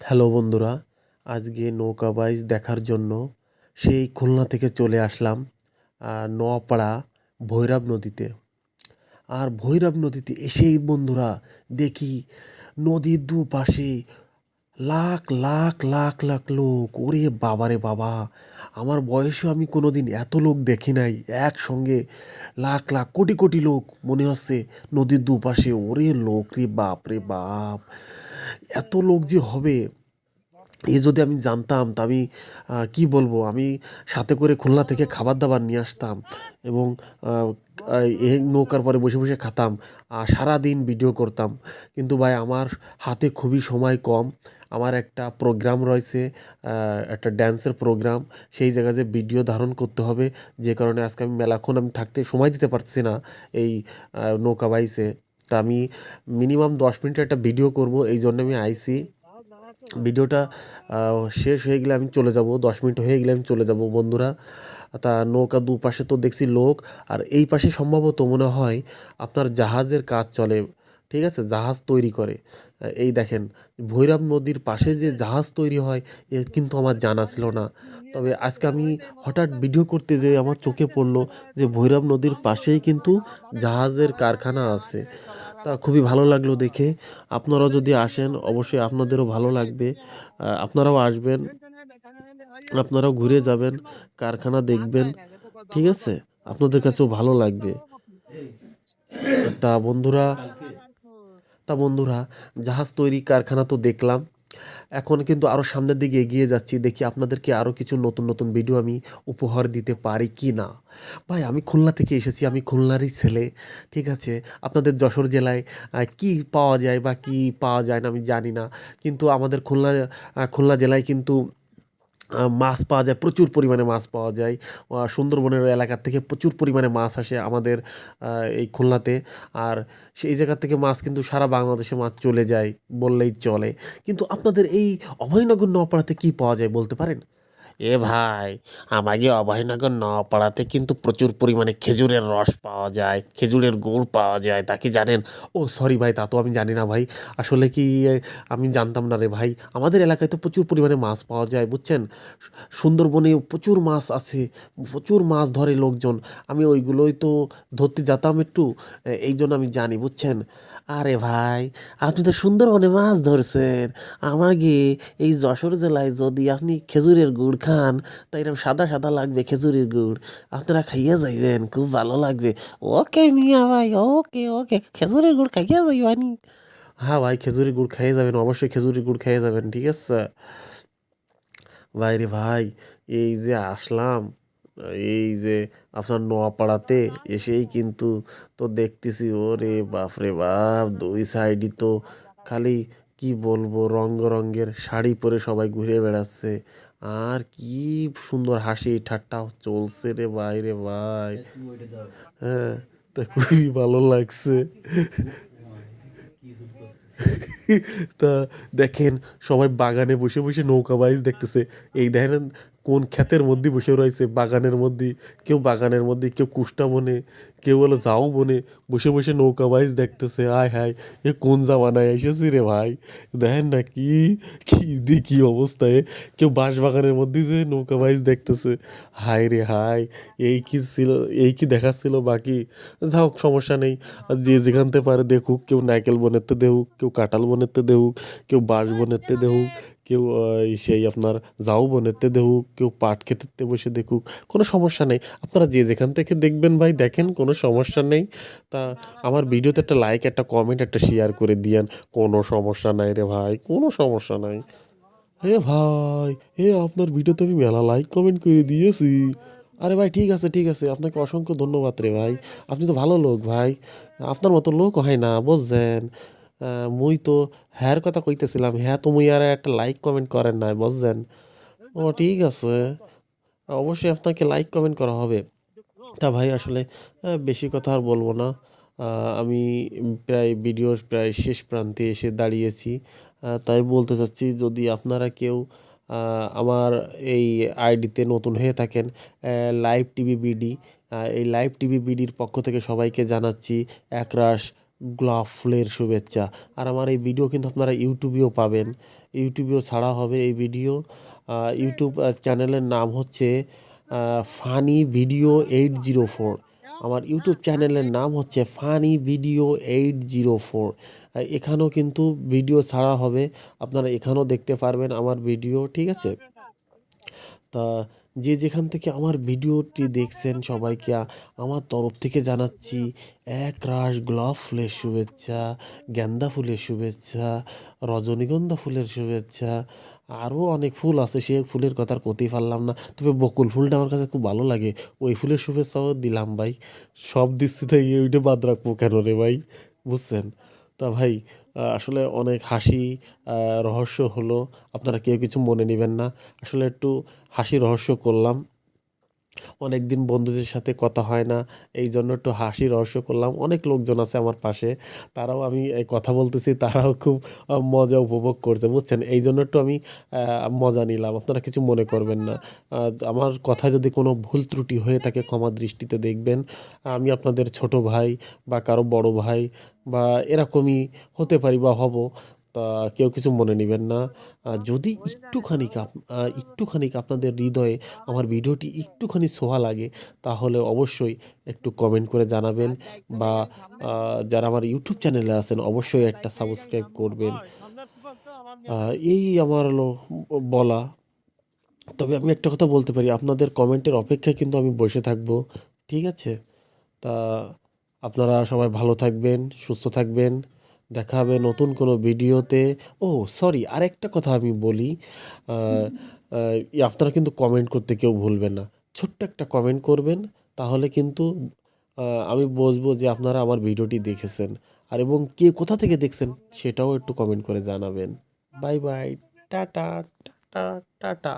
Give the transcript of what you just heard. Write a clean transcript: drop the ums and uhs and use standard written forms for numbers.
Hello বন্ধুরা, আজকে নৌকা বাইচ দেখার জন্য সেই খুলনা থেকে চলে আসলাম নোয়াপাড়া ভৈরব নদীতে। আর ভৈরব নদীতে এসেই বন্ধুরা দেখি নদীর দুপাশে লাখ লাখ লাখ লাখ লোক। ওরে বাবা রে বাবা! আমার বয়সেও আমি কোনোদিন এত লোক দেখি নাই। একসঙ্গে লাখ লাখ কোটি কোটি লোক মনে হচ্ছে নদীর দুপাশে। ওরে লোক রে বাপ রে বাপ! এত লোক যে হবে এ যদি আমি জানতাম তা আমি কি বলবো, আমি সাথে করে খুলনা থেকে খাবার দাবার নিয়ে আসতাম এবং আহ, এই নৌকার পরে বসে বসে খেতাম আর সারাদিন ভিডিও করতাম। কিন্তু ভাই আমার হাতে খুবই সময় কম। আমার একটা প্রোগ্রাম রয়েছে, একটা ড্যান্সের প্রোগ্রাম। সেই জায়গায় যে ভিডিও ধারণ করতে হবে, যে কারণে আজকে আমি মেলাক্ষণ আমি থাকতে সময় দিতে পারছি না এই নৌকা বাইসে। তা আমি মিনিমাম 10 মিনিটের একটা ভিডিও করব, এই জন্য আমি আইছি। ভিডিওটা শেষ হয়ে গেলে আমি চলে যাব, 10 মিনিট হয়ে গেলে আমি চলে যাব বন্ধুরা। তা নৌকা দুপাশে তো দেখছি লোক, আর এই পাশে সম্ভবত মনে হয় আপনার জাহাজের কাজ চলে। ঠিক আছে, জাহাজ তৈরি করে। এই দেখেন, ভৈরব নদীর পাশে যে জাহাজ তৈরি হয় এ কিন্তু আমার জানা ছিল না। তবে আজকে আমি হঠাৎ ভিডিও করতে যেয়ে আমার চোখে পড়লো যে ভৈরব নদীর পাশেই কিন্তু জাহাজের কারখানা আছে। তা খুবই ভালো লাগলো দেখে। আপনারাও যদি আসেন অবশ্যই আপনাদেরও ভালো লাগবে। আপনারাও আসবেন, আপনারাও ঘুরে যাবেন, কারখানা দেখবেন। ঠিক আছে, আপনাদের কাছেও ভালো লাগবে। তা বন্ধুরা তা বন্ধুরা জাহাজ তৈরি কারখানা তো দেখলাম। এখন কিন্তু আরও সামনের দিকে এগিয়ে যাচ্ছি, দেখি আপনাদেরকে আরও কিছু নতুন নতুন ভিডিও আমি উপহার দিতে পারি কি না। ভাই আমি খুলনা থেকে এসেছি, আমি খুলনারই ছেলে। ঠিক আছে, আপনাদের যশোর জেলায় কি পাওয়া যায় বা কি পাওয়া যায় না আমি জানি না, কিন্তু আমাদের খুলনা জেলায় কিন্তু মাছ পাওয়া যায়, প্রচুর পরিমাণে মাছ পাওয়া যায়। সুন্দরবনের এলাকার থেকে প্রচুর পরিমাণে মাছ আসে আমাদের এই খুলনাতে। আর সেই জায়গা থেকে মাছ কিন্তু সারা বাংলাদেশে মাছ চলে যায় বললেই চলে। কিন্তু আপনাদের এই অভয়নগর নওপাড়াতে কি পাওয়া যায় বলতে পারেন? এ ভাই, আমাকে অভয়নগর নওপাড়াতে কিন্তু প্রচুর পরিমাণে খেজুরের রস পাওয়া যায়, খেজুরের গুড় পাওয়া যায়, তা কি জানেন? ও সরি ভাই, তা তো আমি জানি না ভাই। আসলে কি আমি জানতাম না রে ভাই। আমাদের এলাকায় তো প্রচুর পরিমাণে মাছ পাওয়া যায় বুঝছেন। সুন্দরবনে প্রচুর মাছ আছে, প্রচুর মাছ ধরে লোকজন। আমি ওইগুলোই তো ধরতে যেতাম একটু, এই জন্য আমি জানি বুঝছেন। আরে ভাই, আপনি তো সুন্দরবনে মাছ ধরছেন। আমাকে এই যশোর জেলায় যদি আপনি খেজুরের গুড় খান, তা এরকম সাদা সাদা লাগবে খেজুরের গুড়। আপনারা খাইয়া যাইবেন, খুব ভালো লাগবে। ওকে মিয়া ভাই, ওকে ওকে, খেজুরের গুড় খাইয়া যাইবানি। হ্যাঁ ভাই, খেজুরের গুড় খাইয়ে যাবেন, অবশ্যই খেজুরের গুড় খাইয়ে যাবেন, ঠিক আছে ভাই রে ভাই। এই যে আসলাম, এই যে আপনার নোয়াপাড়াতে এসেই কিন্তু তো দেখতেছি, ওরে বাপ রে বাপ, দুই সাইডই তো খালি কি বলবো রঙের শাড়ি পরে সবাই ঘুরে বেড়াচ্ছে। আর কি সুন্দর হাসি ঠাট্টা চলছে রে ভাই রে ভাই। হ্যাঁ, তা খুবই ভালো লাগছে। তা দেখেন, সবাই বাগানে বসে বসে নৌকা বাইচ দেখতেছে। এই দেখেন কোন ক্ষেতের মধ্যে বসে রয়েছে, বাগানের মধ্যে। কেউ বাগানের মধ্যে, কেউ কুষ্টা বনে, কেউ হলো ঝাউ বনে বসে বসে নৌকা বাইচ দেখতেছে। আয় হায়, এ কোন জামানায় এসেছি রে ভাই! দেখেন না কি কি কি অবস্থায়। কেউ বাঁশ বাগানের মধ্যে যে নৌকা বাইচ দেখতেছে। হায় রে হায়! এই কি ছিল, এই কি দেখাচ্ছিল বাকি। যা হোক, সমস্যা নেই। আর যে যেখানতে পারে দেখুক, কেউ নারকেল বনেতে দেহুক, কেউ কাঁঠাল বনেতে দেহুক, কেউ বাঁশ বনেতে দেহুক, কেউ সেই আপনার ঝাউ বনেতে দেহুক, কেউ পাট খেতে বসে দেখুক, কোনো সমস্যা নেই। আপনারা যে যেখান থেকে দেখবেন ভাই দেখেন, কোনো সমস্যা নেই। তা আমার ভিডিওতে একটা লাইক, একটা কমেন্ট, একটা শেয়ার করে দিয়েন। কোনো সমস্যা নাই রে ভাই, কোনো সমস্যা নাই। হে ভাই, আপনার ভিডিওতে আমি মেলা লাইক কমেন্ট করে দিয়েছি। আরে ভাই, ঠিক আছে ঠিক আছে, আপনাকে অসংখ্য ধন্যবাদ রে ভাই। আপনি তো ভালো লোক ভাই। আপনার মতো লোক হয় না বুঝছেন। মুই তো হ্যার কথা কইতেছিলাম, হ্যাঁ তো মুই আর একটা লাইক কমেন্ট করেন নাই বুঝছেন। ও ঠিক আছে, অবশ্যই আপনাকে লাইক কমেন্ট করা হবে। তা ভাই আসলে বেশি কথা আর বলবো না। আমি প্রায় ভিডিওর প্রায় শেষ প্রান্তে এসে দাঁড়িয়েছি। তাই বলতে চাচ্ছি, যদি আপনারা কেউ আমার এই আইডিতে নতুন হয়ে থাকেন, লাইভ টিভি বিডি, এই লাইভ টিভি বিডির পক্ষ থেকে সবাইকে জানাচ্ছি একরাশ গোলাপ ফুলের শুভেচ্ছা। আর আমার এই ভিডিও কিন্তু আপনারা ইউটিউবেও পাবেন, ইউটিউবেও ছাড়া হবে এই ভিডিও। ইউটিউব চ্যানেলের নাম হচ্ছে ফানি ভিডিও 804। আমার ইউটিউব চ্যানেলের নাম হচ্ছে ফানি ভিডিও 804। এখানেও কিন্তু ভিডিও ছাড়া হবে, আপনারা এখানেও দেখতে পারবেন আমার ভিডিও, ঠিক আছে? তা যে যেখান থেকে আমার ভিডিওটি দেখছেন সবাইকে আমার তরফ থেকে জানাচ্ছি একরাশ গোলাপ ফুলের শুভেচ্ছা, গেন্দা ফুলের শুভেচ্ছা, রজনীগন্ধা ফুলের শুভেচ্ছা। আরও অনেক ফুল আছে, সে ফুলের কথা আর কতেই পারলাম না। তবে বকুল ফুলটা আমার কাছে খুব ভালো লাগে, ওই ফুলের শুভেচ্ছাও দিলাম ভাই। সব দিচ্ছি তাই ওইটা বাদ রাখবো কেন রে ভাই, বুঝছেন? তা ভাই আসলে অনেক হাসি রহস্য হলো, আপনারা কেউ কিছু মনে নেবেন না। আসলে একটু হাসি রহস্য করলাম, অনেক দিন বন্ধুদের সাথে কথা হয় না, এই জন্য একটু হাসি রহস্য করলাম। অনেক লোকজন আছে আমার পাশে, তারাও আমি এই কথা বলতেছি, তারাও খুব মজা উপভোগ করছে, বুঝছেন? এই জন্য একটু আমি মজা নিলাম, আপনারা কিছু মনে করবেন না। আমার কথায় যদি কোনো ভুল ত্রুটি হয়ে থাকে ক্ষমা দৃষ্টিতে দেখবেন। আমি আপনাদের ছোট ভাই বা কারো বড় ভাই বা এরকমই হতে পারি বা হব। তা কেউ কিছু মনে নেবেন না। যদি একটুখানি আপনাদের হৃদয়ে আমার ভিডিওটি একটুখানি ছোঁয়া লাগে, তাহলে অবশ্যই একটু কমেন্ট করে জানাবেন, বা যারা আমার ইউটিউব চ্যানেলে আছেন অবশ্যই একটা সাবস্ক্রাইব করবেন। এই আমার হলো বলা। তবে আমি একটা কথা বলতে পারি, আপনাদের কমেন্টের অপেক্ষায় কিন্তু আমি বসে থাকবো, ঠিক আছে? তা আপনারা সবাই ভালো থাকবেন, সুস্থ থাকবেন। দেখা হবে নতুন কোনো ভিডিওতে। ও সরি, আরেকটা কথা আমি বলি, আহ, আপনারা কিন্তু কমেন্ট করতে কেউ ভুলবেন না। ছোট্ট একটা কমেন্ট করবেন, তাহলে কিন্তু আমি বুঝবো যে আপনারা আমার ভিডিওটি দেখেছেন। আর এবং কে কোথা থেকে দেখছেন সেটাও একটু কমেন্ট করে জানাবেন। Bye bye, tata, tata, tata.